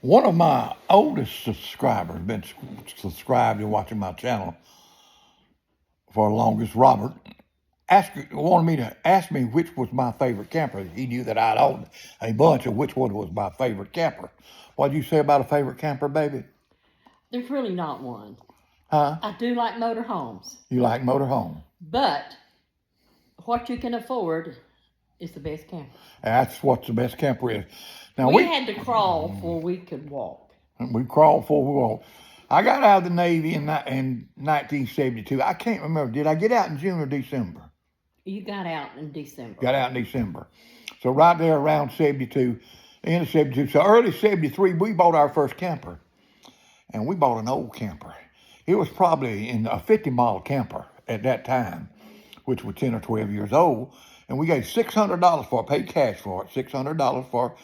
One of my oldest subscribers been subscribed and watching my channel for the longest. Robert wanted me to ask me which was my favorite camper. He knew that I'd owned a bunch of which one was my favorite camper. What'd you say about a favorite camper, baby? There's really not one. Huh? I do like motorhomes, You like motorhome? but what you can afford is the best camper. That's what the best camper is. Now We had to crawl before we could walk. we crawled before we walked. I got out of the Navy in 1972. I can't remember. Did I get out in June or December? You got out in December. Got out in December. So right there around 72, end of 72. So early 73, we bought our first camper. And we bought an old camper. It was probably in a 50 model camper at that time, which was 10 or 12 years old. And we gave $600 for it, paid cash for it, $600 for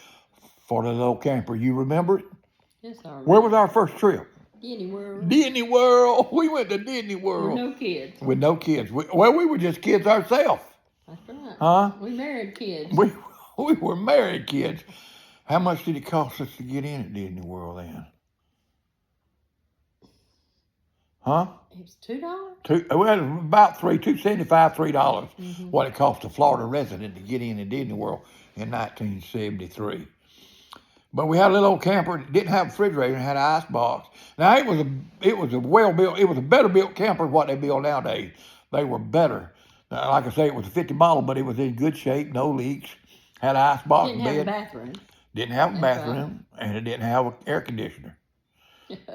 the little camper. You remember it? Yes, I remember. Where was our first trip? Disney World. Disney World. We went to Disney With World. no kids. With no kids. We were just kids ourselves. That's right. Huh? We married kids. We were married kids. How much did it cost us to get in at Disney World then? Huh? It was $2. Well, about $2.75, $3. What it cost a Florida resident to get in at Disney World in 1973. But we had a little old camper. It didn't have a refrigerator. It had an ice box. Now it was a well built. It was a better built camper than what they build nowadays. They were better. Now, like I say, it was a 50 model, but it was in good shape, no leaks. Had an ice box, Didn't have a bed. bathroom. Didn't have a That's bathroom, and it didn't have an air conditioner.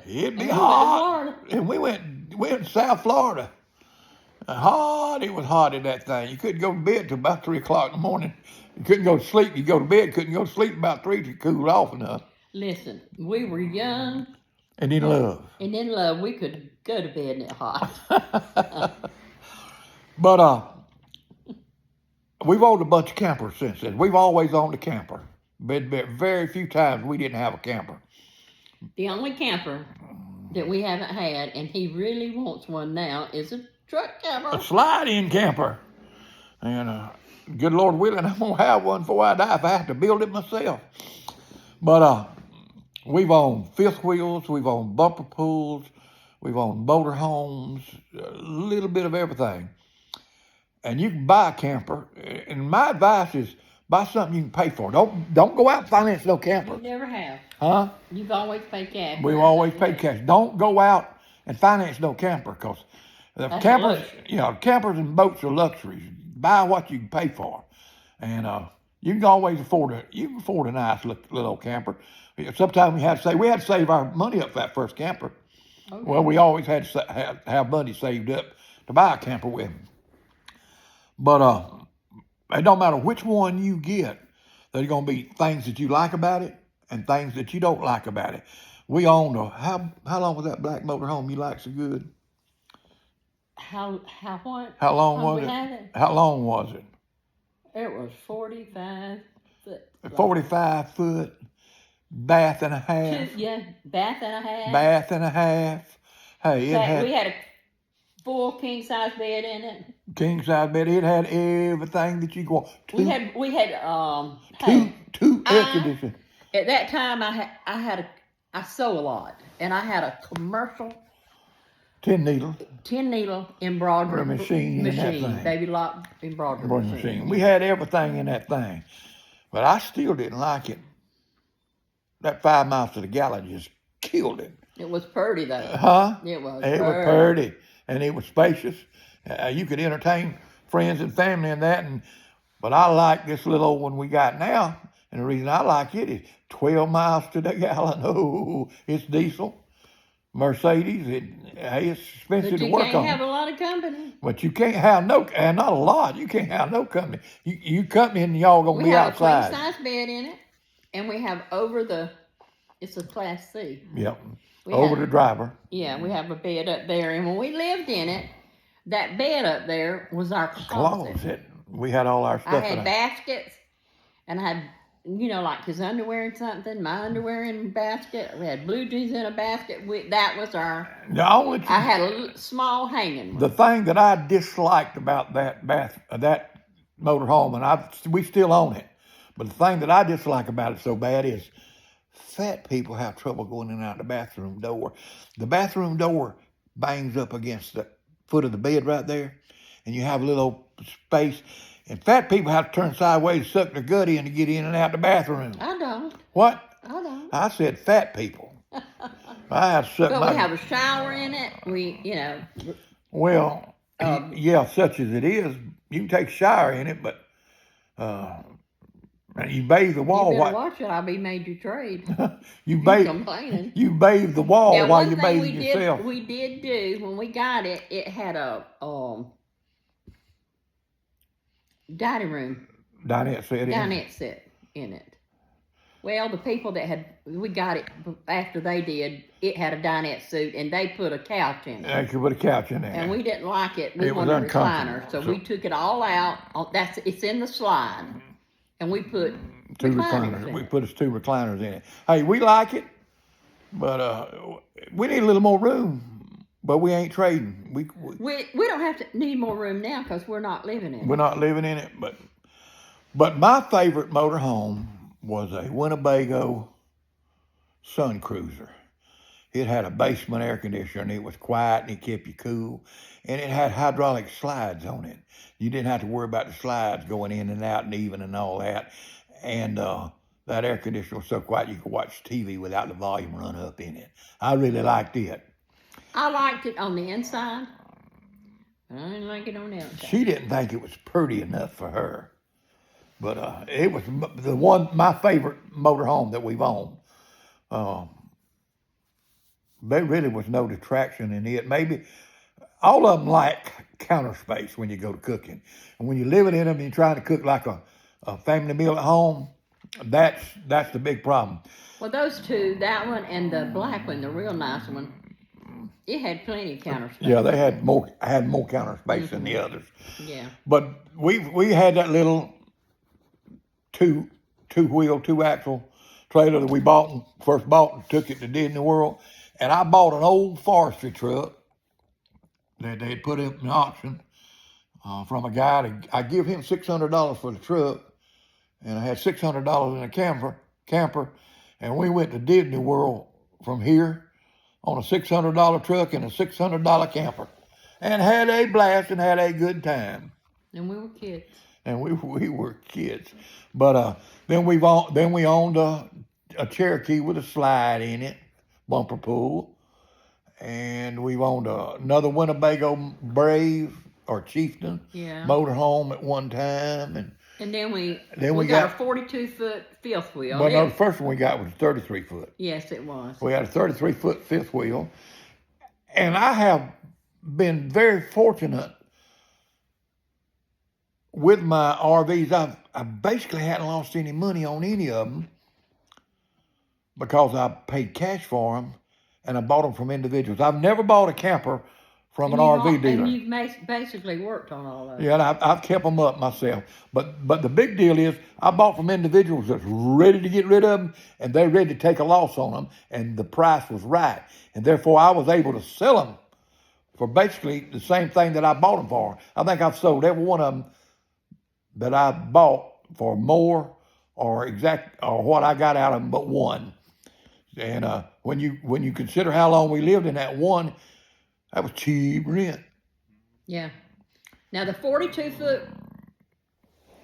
It'd be And we went to hot. Florida. And we went to South Florida. Hot, it was hot in that thing. You couldn't go to bed till about 3 o'clock in the morning. You couldn't go to sleep. You go to bed, couldn't go to sleep about 3 to cool off enough. Listen, we were young And in love. and in love. We could go to bed and it hot. But we've owned a bunch of campers since then. We've always owned a camper. Been very few times we didn't have a camper. The only camper that we haven't had, and he really wants one now, is a truck A camper. slide-in camper. And good Lord willing, I'm going to have one before I die if I have to build it myself. But we've owned fifth wheels, we've owned bumper pools, we've owned motor homes, a little bit of everything. And you can buy a camper. And my advice is buy something you can pay for. Don't go out and finance no camper. You never have. Huh? You've always paid cash. We've always paid cash. Don't go out and finance no camper because the That's campers, luxury. Campers and boats are luxuries. Buy what you can pay for, and you can always afford it. You can afford a nice little camper. Sometimes we had to save our money up for that first camper. Okay. Well, we always had to have money saved up to buy a camper with. But it don't matter which one you get. There's going to be things that you like about it and things that you don't like about it. We owned how long was that black motorhome you liked so good? How what? How long How was we it? had it? How long was it? It was 45 foot. long. 45 foot, bath and a half. Yeah, bath and a half. Bath and a half. Hey, it We had had a full king size bed in it. king size bed. It had everything that you go. We had hey, two air I- conditioners. at that time I sew a lot, and I had a commercial 10 needle 10-needle embroidery machine in that thing. baby lock embroidery embroidery machine. We had everything in that thing, but I still didn't like it. That 5 miles to the gallon just killed it. It was pretty though. Huh? It was. It was pretty, and it was spacious. You could entertain friends and family in that. But I like this little old one we got now, and the reason I like it is 12 miles to the gallon. Oh, it's diesel, Mercedes. It's expensive But to you work can't on. have a lot of company. But you can't have and not a lot. You can't have no company. You company and y'all gonna We be have a outside. queen size bed in it, and we have it's a Class C. Yep. We Over have- the driver. Yeah, we have a bed up there, and when we lived in it, that bed up there was our closet. Closet. We had all our I stuff in had it. baskets, and I had, like his underwear and something, my underwear in a basket. We had blue jeans in a basket. That was our. The only I had a small hanging one. the thing that I disliked about that that motorhome, and we still own it, but the thing that I dislike about it so bad is fat people have trouble going in and out the bathroom door. The bathroom door bangs up against the foot of the bed right there, and you have a little space. And fat people have to turn sideways, suck their gut in to get in and out the bathroom. I don't. What? I don't. I said fat people. I have to suck But my... we have a shower in it. We, Well, yeah, such as it is, you can take a shower in it, but you bathe the wall. You better watch it. I'll be major trade. you bathe. Complaining. You bathe the wall Now, while one you thing bathe yourself. we did do when we got it. It had a dining room. Dinette set in it. Well, the people that we got it after they did, it had a dinette suite, and they put a couch in it. They could put a couch in there. And we didn't like it. We It was wanted a uncomfortable. recliner, so we took it all out. It's in the slide, and we put two recliners. recliners. We put us 2 recliners in it. Hey, we like it, but we need a little more room. But we ain't trading. We don't have to need more room now because we're not living in it. We're not living in it, but my favorite motorhome was a Winnebago Sun Cruiser. It had a basement air conditioner, and it was quiet, and it kept you cool, and it had hydraulic slides on it. You didn't have to worry about the slides going in and out and even and all that, and that air conditioner was so quiet you could watch TV without the volume run up in it. I really liked it. I liked it on the inside. I didn't like it on the outside. She didn't think it was pretty enough for her. But it was my favorite motorhome that we've owned. There really was no detraction in it. Maybe all of them lack counter space when you go to cooking. And when you're living in them and you're trying to cook like a family meal at home, that's the big problem. Well, those two, that one and the black one, the real nice one, it had plenty of counter space. Yeah, they had more counter space than the others. Yeah. But we had that little two-wheel, 2-axle trailer that we first bought and took it to Disney World. And I bought an old forestry truck that they had put up in auction from a guy. I give him $600 for the truck, and I had $600 in a camper, and we went to Disney World from here on a $600 truck and a $600 camper, and had a blast and had a good time. And we were kids. And we were kids, but then we owned a Cherokee with a slide in it, bumper pool, and we owned another Winnebago Brave or Chieftain motorhome at one time, and then we got a 42-foot fifth wheel. Well, no, the first one we got was 33 foot. Yes, it was. We had a 33-foot fifth wheel, and I have been very fortunate with my RVs. I basically hadn't lost any money on any of them because I paid cash for them, and I bought them from individuals. I've never bought a camper from an RV dealer. And you've basically worked on all of them. Yeah, and I've kept them up myself. But the big deal is I bought from individuals that's ready to get rid of them, and they're ready to take a loss on them, and the price was right. And therefore, I was able to sell them for basically the same thing that I bought them for. I think I've sold every one of them that I bought for more or what I got out of them but one. And when you consider how long we lived in that one, that was cheap rent. Yeah. Now the 42-foot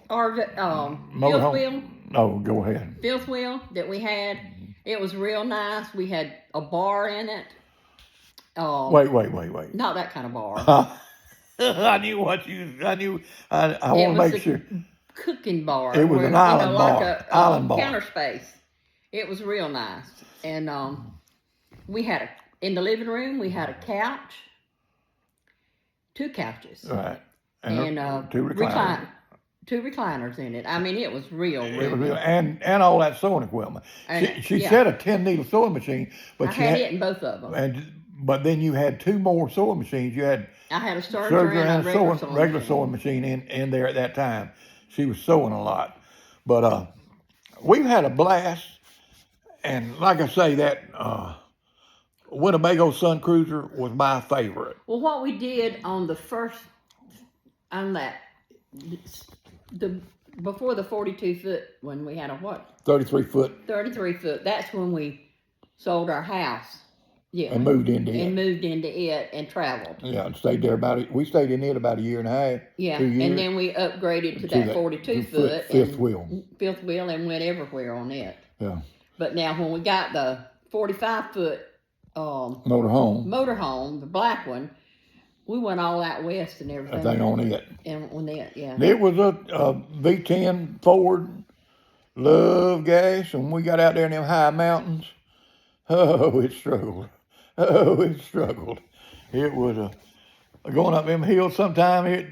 Motorhome. fifth wheel. Oh, go ahead. Fifth wheel that we had, it was real nice. We had a bar in it. Wait. Not that kind of bar. I knew I want to make sure. Cooking bar. It was an island bar. Like Island bar. Counter space. It was real nice. And we had in the living room, we had a couch, 2 couches. Right. And 2 recliners. 2 recliners in it. I mean, it was real. It was real, and all that sewing equipment. She said a 10-needle sewing machine, but I had it in both of them. But then you had 2 more sewing machines. I had a surgery and a regular sewing machine in there at that time. She was sewing a lot, but we've had a blast. And like I say, that Winnebago Sun Cruiser was my favorite. Well, what we did on the before the 42 foot, when we had a what? 33 foot 33 foot. That's when we sold our house. Yeah. and moved into it. And moved into it and traveled. Yeah, and stayed there we stayed in it about a year and a half. Yeah. 2 years. And then we upgraded to that 42 foot. Fifth wheel. Fifth wheel and went everywhere on it. Yeah. But now when we got the 45 foot motorhome, the black one, we went all out west and everything. I think on it. And on it, yeah. It was a V10 Ford, love gas, and we got out there in them high mountains. Oh, it struggled. Oh, it struggled. It was going up them hills. Sometime it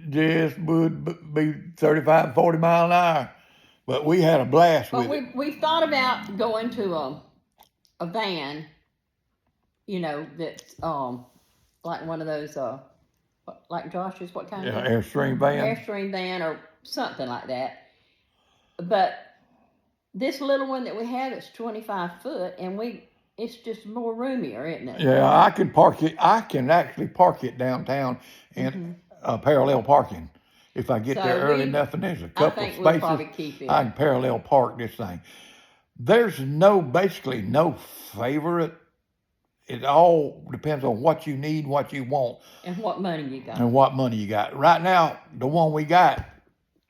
just would be 35, 40 mile an hour. But we had a blast with it. We thought about going to a van, you know, that's like one of those like Josh's, what kind of Airstream van. Airstream van or something like that. But this little one that we have is 25 foot, and it's just more roomier, isn't it? Yeah, I can park it. I can actually park it downtown in parallel parking. If I get there early enough and there's a couple of spaces, we'll probably keep it. I can parallel park this thing. There's basically no favorite. It all depends on what you need, what you want. And what money you got. And what money you got. Right now, the one we got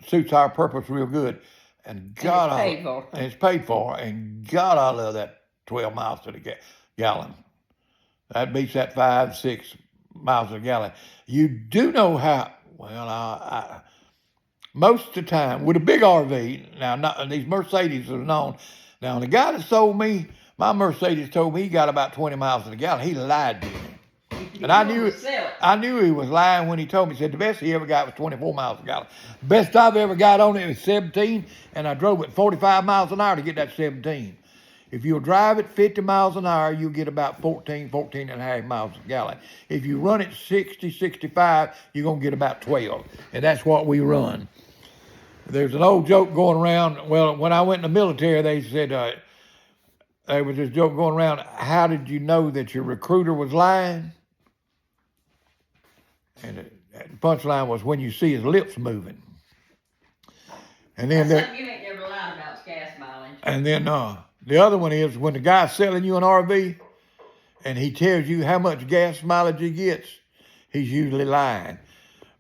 suits our purpose real good. And God, it's paid for. And God, I love that 12 miles to the gallon. That beats that 5, 6 miles a gallon. You do know how, well, most of the time, with a big RV, now these Mercedes are known. Now, the guy that sold me, my Mercedes told me he got about 20 miles to the gallon. He lied to me. And I knew he was lying when he told me. He said the best he ever got was 24 miles a gallon. Best I've ever got on it was 17, and I drove it 45 miles an hour to get that 17. If you'll drive it 50 miles an hour, you'll get about 14 and a half miles a gallon. If you run it 60, 65, you're going to get about 12. And that's what we run. There's an old joke going around. Well, when I went in the military, they said, there was this joke going around, how did you know that your recruiter was lying? And the punchline was, when you see his lips moving. And then That's something you ain't never lied about, gas mileage. And then the other one is, when the guy's selling you an RV and he tells you how much gas mileage he gets, he's usually lying.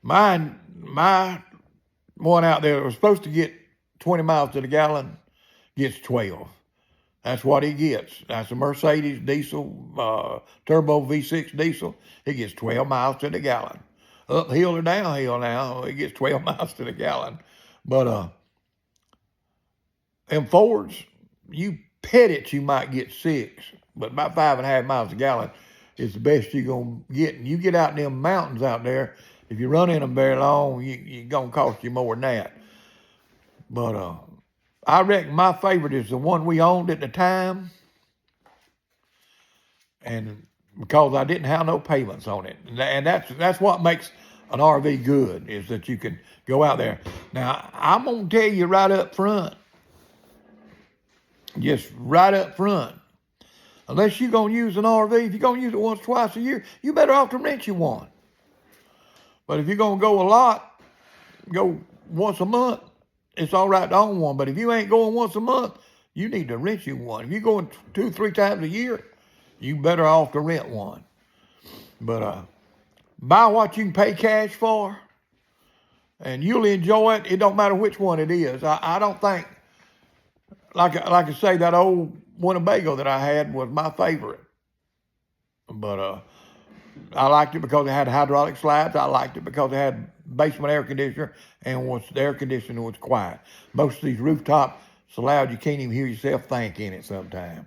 My one out there that was supposed to get 20 miles to the gallon gets 12. That's what he gets. That's a Mercedes diesel, turbo V6 diesel. He gets 12 miles to the gallon. Uphill or downhill now, he gets 12 miles to the gallon. But them Fords, you pet it, you might get 6. But about 5.5 miles a gallon is the best you're going to get. And you get out in them mountains out there, if you run in them very long, you're going to cost you more than that. But I reckon my favorite is the one we owned at the time. And because I didn't have no payments on it. And that's what makes an RV good, is that you can go out there. Now, I'm going to tell you right up front, just right up front, unless you're going to use an RV, if you're going to use it once, twice a year, you better off to rent you one. But if you're going to go a lot, go once a month, it's all right to own one. But if you ain't going once a month, you need to rent you one. If you're going 2, 3 times a year, you better off to rent one. But buy what you can pay cash for, and you'll enjoy it. It don't matter which one it is. I don't think, like I say, that old Winnebago that I had was my favorite. But I liked it because it had hydraulic slides. I liked it because it had basement air conditioner, and the air conditioner was quiet. Most of these rooftops so loud you can't even hear yourself think in it sometimes.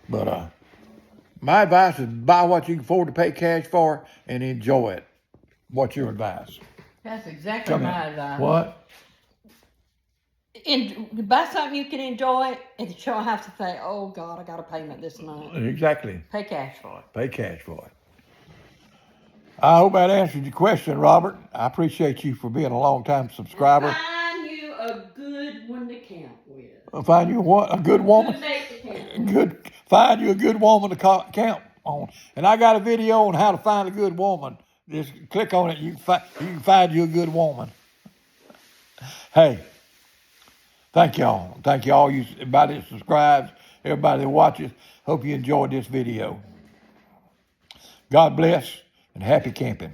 But my advice is buy what you can afford to pay cash for and enjoy it. What's your advice? That's exactly my advice. What? And buy something you can enjoy, and you don't have to say, oh, God, I got a payment this month. Exactly. Pay cash for it. Pay cash for it. I hope that answered your question, Robert. I appreciate you for being a long-time subscriber. Find you a good one to camp with. Find you what? A good woman? Good mate to camp with. Find you a good woman to camp on. And I got a video on how to find a good woman. Just click on it. You can find you a good woman. Hey, thank y'all. Thank y'all, everybody that subscribes, everybody that watches. Hope you enjoyed this video. God bless and happy camping.